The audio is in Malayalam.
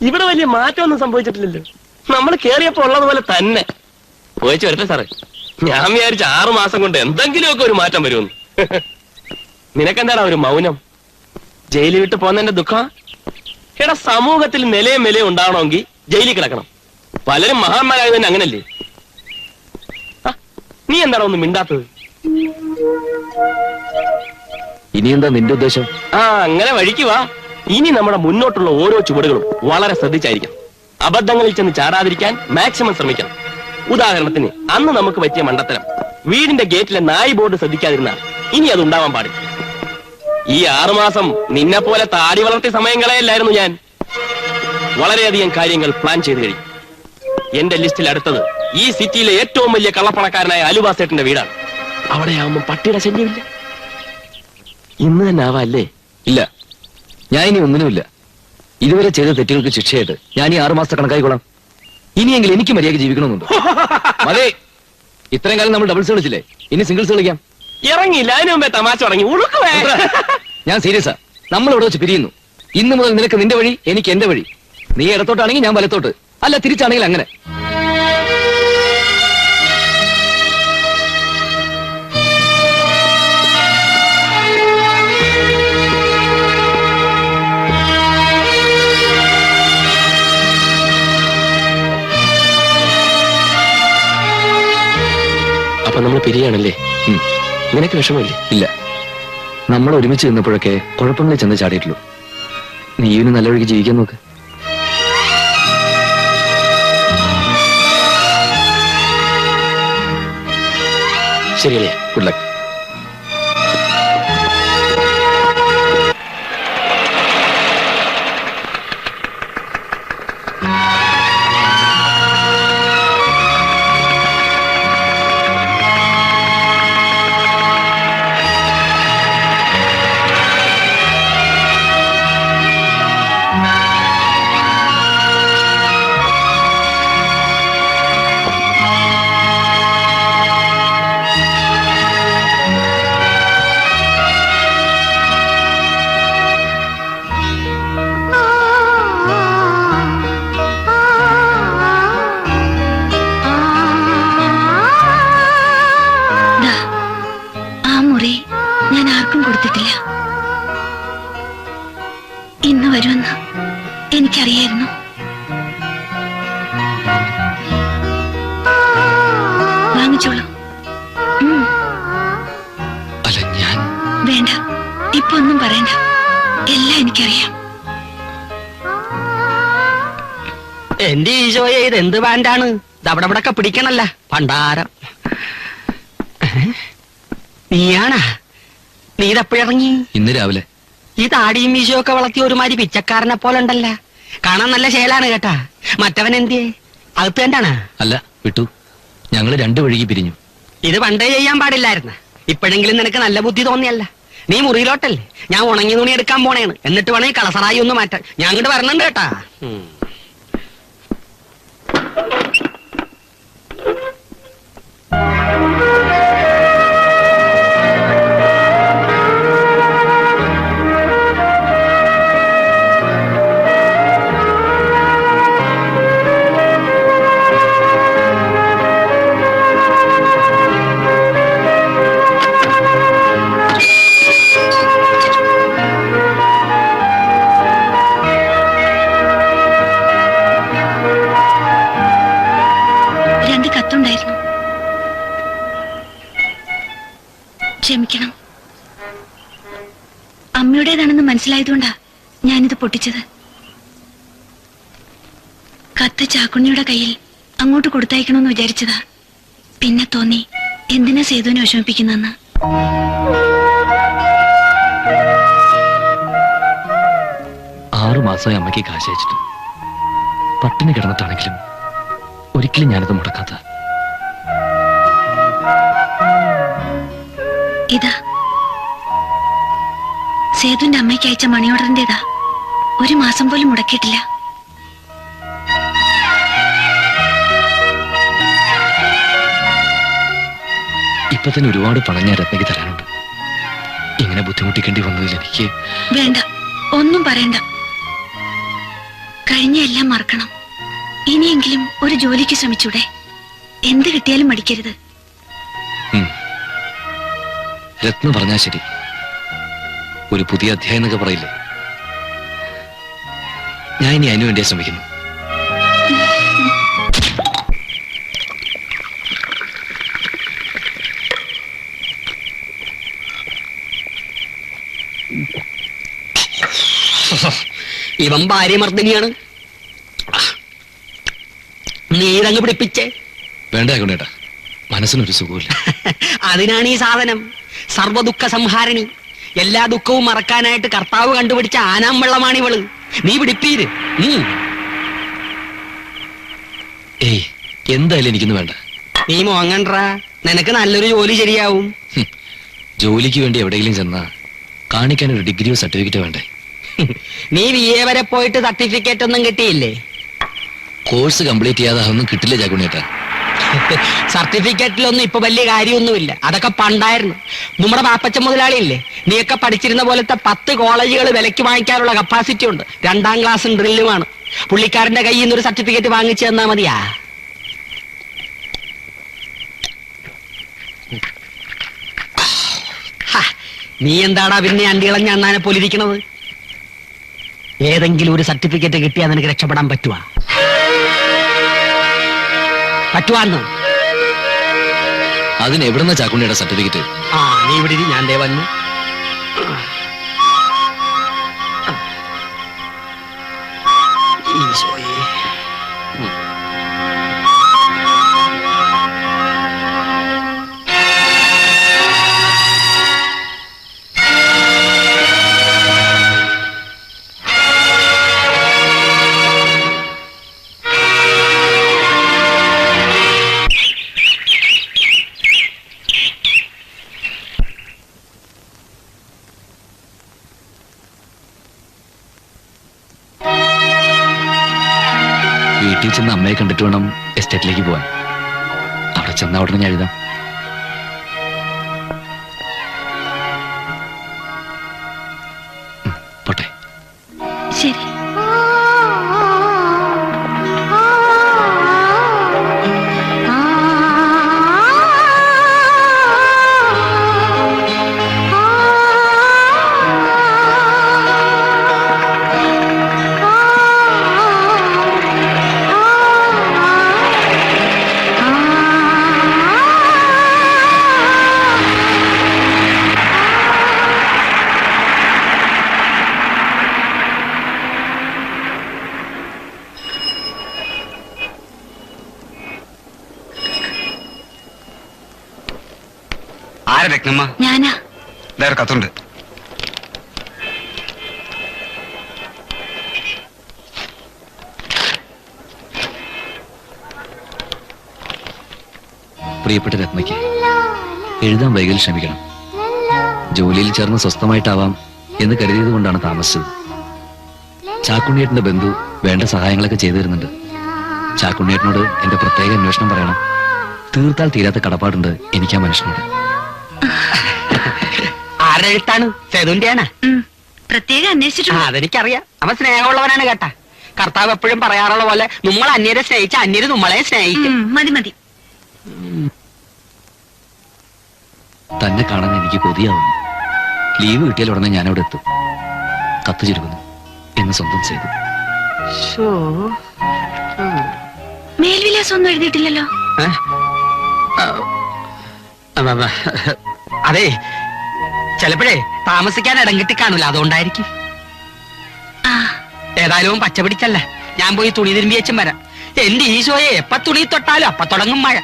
ഇവിടെ വലിയ മാറ്റമൊന്നും സംഭവിച്ചിട്ടില്ലല്ലോ. നമ്മൾ കേറിയപ്പോ ഉള്ളതുപോലെ തന്നെ. പോയിച്ചു വരട്ടെ സാറേ. ഞാൻ വിചാരിച്ച 6 മാസം കൊണ്ട് എന്തെങ്കിലുമൊക്കെ ഒരു മാറ്റം വരുമെന്ന്. നിനക്കെന്താണ് ഒരു മൗനം? ജയിലിൽ വിട്ട് പോകുന്നതിന്റെ ദുഃഖം? എടാ, സമൂഹത്തിൽ നിലയും വിലയും ഉണ്ടാവണമെങ്കിൽ ജയിലിൽ കിടക്കണം. പലരും മഹാന്മാരായത് തന്നെ അങ്ങനല്ലേ? നീ എന്താണ് ഒന്നും മിണ്ടാത്തത്? ഇനി എന്താ നിന്റെ ഉദ്ദേശം? അങ്ങനെ വഴിക്ക് വാ. ഇനി നമ്മുടെ മുന്നോട്ടുള്ള ഓരോ ചുവടുകളും വളരെ ശ്രദ്ധിച്ചായിരിക്കണം. അബദ്ധങ്ങളിൽ ചെന്ന് ചാടാതിരിക്കാൻ മാക്സിമം ശ്രമിക്കണം. ഉദാഹരണത്തിന്, അന്ന് നമുക്ക് പറ്റിയ മണ്ടത്തരം, വീടിന്റെ ഗേറ്റിലെ നായ് ബോർഡ് ശ്രദ്ധിക്കാതിരുന്നാൽ ഇനി അത് ഉണ്ടാവാൻ പാടില്ല. ഈ 6 മാസം നിന്നെ പോലെ താടി വളർത്തിയ സമയം കളയല്ലായിരുന്നു ഞാൻ. വളരെയധികം കാര്യങ്ങൾ പ്ലാൻ ചെയ്ത് കഴിഞ്ഞു. എന്റെ ലിസ്റ്റിൽ അടുത്തത് ഈ സിറ്റിയിലെ ഏറ്റവും വലിയ കള്ളപ്പണക്കാരനായ അലുവാസേട്ടന്റെ വീടാണ്. അവിടെ ആവുമ്പോൾ പട്ടിയുടെ ശല്യമില്ല. ഇന്ന് തന്നെ ആവാല്ലേ? ഇല്ല, ഞാൻ ഇനി ഒന്നിനുമില്ല. ഇതുവരെ ചെയ്ത തെറ്റുകൾക്ക് ശിക്ഷയായിട്ട് ഞാൻ ഈ 6 മാസത്തെ കണക്കായിക്കോളാം. ഇനിയെങ്കിലും എനിക്ക് മര്യാദ ജീവിക്കണമെന്നുണ്ട്. അതെ, ഇത്രയും കാലം നമ്മൾ ഡബിൾസ് കളിച്ചില്ലേ, ഇനി സിംഗിൾസ് കളിക്കാം. ഇറങ്ങിയില്ല, അതിനു മുമ്പേ തമാശ തുടങ്ങി. ഞാൻ സീരിയസാ. നമ്മൾ ഇവിടെ വെച്ച് പിരിയുന്നു. ഇന്ന് മുതൽ നിനക്ക് നിന്റെ വഴി, എനിക്ക് എന്റെ വഴി. നീ ഇടത്തോട്ടാണെങ്കിൽ ഞാൻ വലത്തോട്ട്, അല്ല തിരിച്ചാണെങ്കിൽ അങ്ങനെ. അപ്പൊ നമ്മൾ പിരിയാണല്ലേ? നിനക്ക് വിഷമമില്ലേ? ഇല്ല, നമ്മൾ ഒരുമിച്ച് നിന്നപ്പോഴൊക്കെ കുഴപ്പങ്ങളിൽ ചെന്ന് ചാടിയിട്ടുള്ളൂ. നീ ഇവന് നല്ല വഴിക്ക് ജീവിക്കാൻ നോക്ക്. ശരിയല്ലേ? Good luck. ഞാൻ ആർക്കും കൊടുത്തിട്ടില്ല. ഇന്ന് വരുമെന്ന് എനിക്കറിയായിരുന്നു. വാങ്ങിച്ചോളൂ. വേണ്ട, ഇപ്പൊ ഒന്നും പറയണ്ട. എല്ലാം എനിക്കറിയാം. എന്റെ ഈശോയെ, ഇത് എന്ത് ബാൻഡാണ്? ഇതവിടെ ഇവിടൊക്കെ പിടിക്കണല്ല പണ്ടാരം. നീയാണാ? നീ ഇതെപ്പോഴിറങ്ങി? ഇന്ന് രാവിലെ. ഈ താടിയും മീശയും ഒക്കെ വളർത്തിയ ഒരുമാതിരി പിച്ചക്കാരനെ പോലെ ഉണ്ടല്ല. കാണാൻ നല്ല ശേലാണ് കേട്ടാ. മറ്റവൻ എന്തിയെ? അകത്ത് തന്നെയാണ്? അല്ല, വിട്ടു. ഞങ്ങള് 2 വഴിക്ക് പിരിഞ്ഞു. ഇത് പണ്ടേ ചെയ്യാൻ പാടില്ലായിരുന്നു. ഇപ്പോഴെങ്കിലും നിനക്ക് നല്ല ബുദ്ധി തോന്നിയല്ല. നീ മുറിയിലോട്ടല്ലേ, ഞാൻ ഉണങ്ങി തുണി എടുക്കാൻ പോണേണ്. എന്നിട്ട് വേണേ കളസറായി ഒന്ന് മാറ്റാൻ. ഞാൻ അങ്ങോട്ട് വരണുണ്ട് കേട്ടാ. ക്ഷമിക്കണം. അമ്മയുടേതാണെന്ന് മനസ്സിലായതുകൊണ്ടാ ഞാനിത് പൊട്ടിച്ചത്. കത്ത് ചാക്കുണ്ണിയുടെ കയ്യിൽ അങ്ങോട്ട് കൊടുത്തയക്കണമെന്ന് വിചാരിച്ചതാ. പിന്നെ തോന്നി എന്തിനാ സേതുവിനെ വിഷമിപ്പിക്കുന്നെന്ന്. മാസമായി അമ്മയ്ക്ക് കാശ് അയച്ചിട്ട്. പട്ടിണി കിടന്നിട്ടാണെങ്കിലും ഒരിക്കലും ഞാനത് മുടക്കാത്ത. ഇതാ സേതുവിന്റെ അമ്മയ്ക്ക് അയച്ച മണി ഓർഡറിന്റേതാ. 1 മാസം പോലും മുടക്കിയിട്ടില്ല. ഇപ്പൊ തന്നെ ഒരുപാട് പണം ഞാൻ രത്നയ്ക്ക് തരാനുണ്ട്. ഇങ്ങനെ ബുദ്ധിമുട്ടിക്കേണ്ടി വന്നതിൽ എനിക്ക് വേണ്ട. ഒന്നും പറയണ്ട. കഴിഞ്ഞ എല്ലാം മറക്കണം. ഇനിയെങ്കിലും ഒരു ജോലിക്ക് ശ്രമിച്ചൂടെ? എന്ത് കിട്ടിയാലും മടിക്കരുത്. രത്ന പറഞ്ഞാ ശരി. ഒരു പുതിയ അധ്യായം എന്നൊക്കെ പറയില്ലേ, ഞാൻ ഇനി അതിനു വേണ്ടിയാ ശ്രമിക്കുന്നു. ഇവൻ ഭാര്യമർദ്ദിനിയാണ്. നീരങ്ങ് പിടിപ്പിച്ചേ. വേണ്ട കൊണ്ടേട്ടാ, മനസ്സിനൊരു സുഖമില്ല. അതിനാണ് ഈ സാധനം, സർവദുഃഖ സംഹാരിണി. എല്ലാ ദുഃഖവും മറക്കാനായിട്ട് കർത്താവ് കണ്ടുപിടിച്ച ആനാം വെള്ളമാണ് ഇവള്. നീ പിടിപ്പീര്. ഏയ്, എന്തായാലും എനിക്കൊന്നും വേണ്ട. നീ മോങ്ങണ്ട, നിനക്ക് നല്ലൊരു ജോലി ശരിയാവും. ജോലിക്ക് വേണ്ടി എവിടെയെങ്കിലും ചെന്നാ കാണിക്കാൻ ഒരു ഡിഗ്രിയോ സർട്ടിഫിക്കറ്റോ വേണ്ടേ? നീ VA വരെ പോയിട്ട് സർട്ടിഫിക്കറ്റ് ഒന്നും കിട്ടിയില്ലേ? കോഴ്സ് കംപ്ലീറ്റ് ചെയ്യാതെ അതൊന്നും കിട്ടില്ല ചാക്കുണ്ണിയേട്ടാ. സർട്ടിഫിക്കറ്റിലൊന്നും ഇപ്പൊ വലിയ കാര്യമൊന്നുമില്ല. അതൊക്കെ പണ്ടായിരുന്നു. നമ്മുടെ പാപ്പച്ച മുതലാളിയില്ലേ, നീയൊക്കെ പഠിച്ചിരുന്ന പോലത്തെ 10 കോളേജുകൾ വിലയ്ക്ക് വാങ്ങിക്കാനുള്ള കപ്പാസിറ്റി ഉണ്ട്. 2ാം ക്ലാസ്സും ഡ്രില്ലുമാണ്. പുള്ളിക്കാരന്റെ കയ്യിൽ നിന്ന് ഒരു സർട്ടിഫിക്കറ്റ് വാങ്ങിച്ചു തന്നാ മതിയാ. നീ എന്താടാ പിന്നെ അണ്ടികളഞ്ഞ അണ്ണാനെ പോലിരിക്കണത്? ഏതെങ്കിലും ഒരു സർട്ടിഫിക്കറ്റ് കിട്ടിയാൽ നിനക്ക് രക്ഷപ്പെടാൻ പറ്റുവാന്ന്? അതിന് എവിടുന്ന ചാക്കുണ്ണിയുടെ സർട്ടിഫിക്കറ്റ്? ആ, നീ ഇവിടെ ഇരി, ഞാൻ ദേ വന്നു. ഈശോയേ. വീട്ടിൽ ചെന്ന് അമ്മയെ കണ്ടിട്ട് വേണം എസ്റ്റേറ്റിലേക്ക് പോവാൻ. അവിടെ ചെന്ന ഉടനെ ഞാൻ എഴുതാം. പോട്ടെ. ശരി. ആരാ രത്നമ്മ? ഞാനാ. വേറെ കത്തുണ്ട്. പ്രിയപ്പെട്ട രത്നയ്ക്ക്, എഴുതാൻ വൈകൽ ക്ഷമിക്കണം. ജോലിയിൽ ചേർന്ന് സ്വസ്ഥമായിട്ടാവാം എന്ന് കരുതിയത് കൊണ്ടാണ് താമസിച്ചത്. ചാക്കുണ്ണിയേട്ടന്റെ ബന്ധു വേണ്ട സഹായങ്ങളൊക്കെ ചെയ്തു തരുന്നുണ്ട്. ചാക്കുണ്ണിയേട്ടനോട് എന്റെ പ്രത്യേക അന്വേഷണം പറയണം. തീർത്താൽ തീരാത്ത കടപ്പാടുണ്ട് എനിക്ക് ആ മനുഷ്യനോട്. ആരുടെ എഴുത്താണ്? സേതുന്റെയാണ്. പ്രത്യേകം അന്വേഷിച്ചിട്ടുണ്ട്. അതെനിക്കറിയാം. അവൻ സ്നേഹമുള്ളവനാണ് കേട്ടാ. കർത്താവ് എപ്പോഴും പറയാറുള്ള പോലെ, നമ്മൾ അന്യരെ സ്നേഹിച്ച അന്യര് നമ്മളെ സ്നേഹിക്കും. മതി മതി. തന്നെ കാണാൻ എനിക്ക് കൊതിയാവുന്നു. ലീവ് കിട്ടിയാൽ ഉടനെ ഞാനവിടെ എത്തും. കത്ത് ചുരുക്കുന്നു എന്ന് സ്വന്തം ചെയ്തു. മേൽവിലാസം ഒന്നും എഴുതിയിട്ടില്ലല്ലോ. അതെ, ചിലപ്പോഴേ താമസിക്കാൻ ഇടം കിട്ടി കാണൂല, അതുകൊണ്ടായിരിക്കും. ആ, ഏതായാലും പച്ച പിടിച്ചല്ല, ഞാൻ പോയി തുണി തിരുമ്പി വെച്ചും വരാം. എന്റെ ഈശോയെ, എപ്പ തുണി തൊട്ടാലും അപ്പ തുടങ്ങും മഴ.